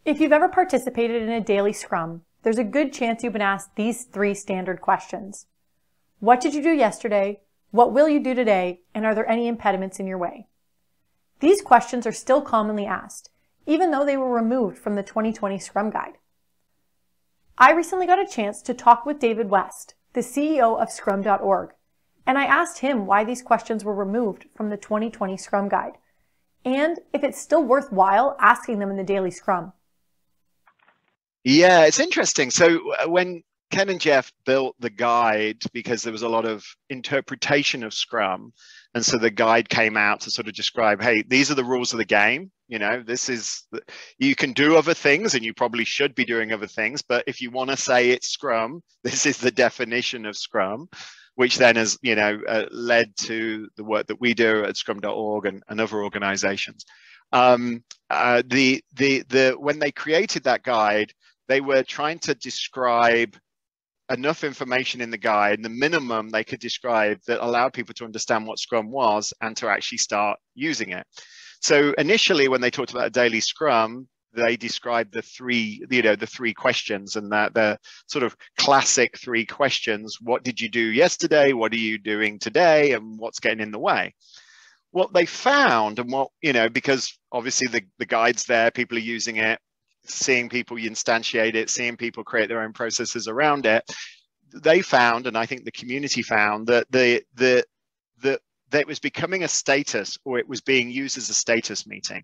If you've ever participated in a daily scrum, there's a good chance you've been asked these 3 standard questions. What did you do yesterday? What will you do today? And are there any impediments in your way? These questions are still commonly asked, even though they were removed from the 2020 Scrum Guide. I recently got a chance to talk with David West, the CEO of Scrum.org, and I asked him why these questions were removed from the 2020 Scrum Guide, and if it's still worthwhile asking them in the daily Scrum. Yeah, it's interesting. So when Ken and Jeff built the guide, because there was a lot of interpretation of Scrum, and so the guide came out to sort of describe, hey, these are the rules of the game. You know, you can do other things, and you probably should be doing other things, but if you want to say it's Scrum, this is the definition of Scrum, which then has, led to the work that we do at Scrum.org and other organizations. When they created that guide, they were trying to describe enough information in the guide, the minimum they could describe that allowed people to understand what Scrum was and to actually start using it. So initially, when they talked about a daily Scrum, they described the three questions, and that the sort of classic 3 questions: what did you do yesterday? What are you doing today? And what's getting in the way? What they found, and because obviously the guide's there, people are using it, seeing people instantiate it, seeing people create their own processes around it, they found, and I think the community found, that that it was becoming a status, or it was being used as a status meeting.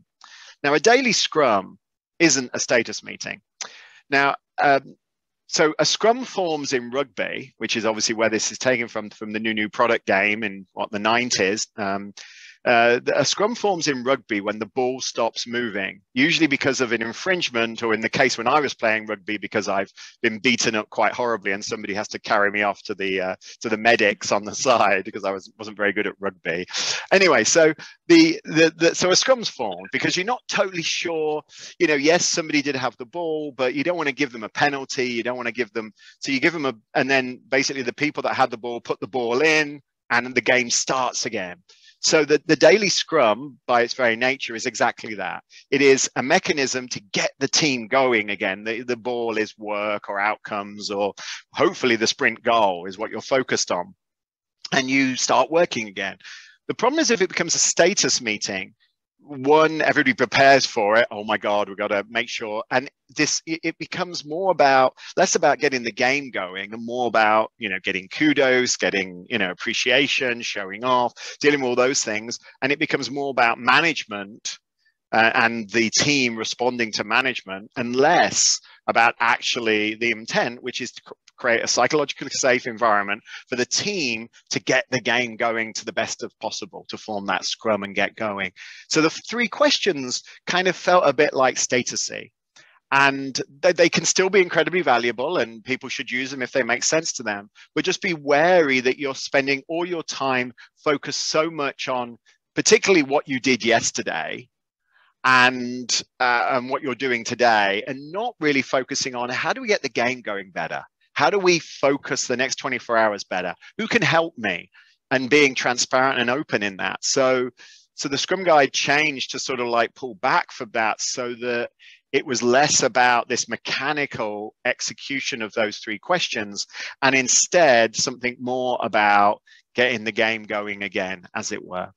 Now, a daily Scrum isn't a status meeting. Now, so a Scrum forms in rugby, which is obviously where this is taken from the new product game in the 90s. A Scrum forms in rugby when the ball stops moving, usually because of an infringement, or in the case when I was playing rugby, because I've been beaten up quite horribly and somebody has to carry me off to the medics on the side because I wasn't very good at rugby. Anyway, so so a Scrum's formed because you're not totally sure. Yes, somebody did have the ball, but you don't want to give them a penalty. You don't want to give them, so you give them and then basically the people that had the ball put the ball in, and the game starts again. So the daily Scrum, by its very nature, is exactly that. It is a mechanism to get the team going again. The ball is work or outcomes, or hopefully the sprint goal is what you're focused on. And you start working again. The problem is if it becomes a status meeting, one, everybody prepares for it. Oh my God, we've got to make sure. And it becomes less about getting the game going, and more about, getting kudos, getting, appreciation, showing off, dealing with all those things. And it becomes more about management and the team responding to management, and less about actually the intent, which is to create a psychologically safe environment for the team to get the game going to the best of possible, to form that Scrum and get going. So the 3 questions kind of felt a bit like statusy, and they can still be incredibly valuable, and people should use them if they make sense to them. But just be wary that you're spending all your time focused so much on particularly what you did yesterday and what you're doing today, and not really focusing on how do we get the game going better? How do we focus the next 24 hours better? Who can help me? And being transparent and open in that. So the Scrum Guide changed to sort of like pull back from that, so that it was less about this mechanical execution of those 3 questions, and instead something more about getting the game going again, as it were.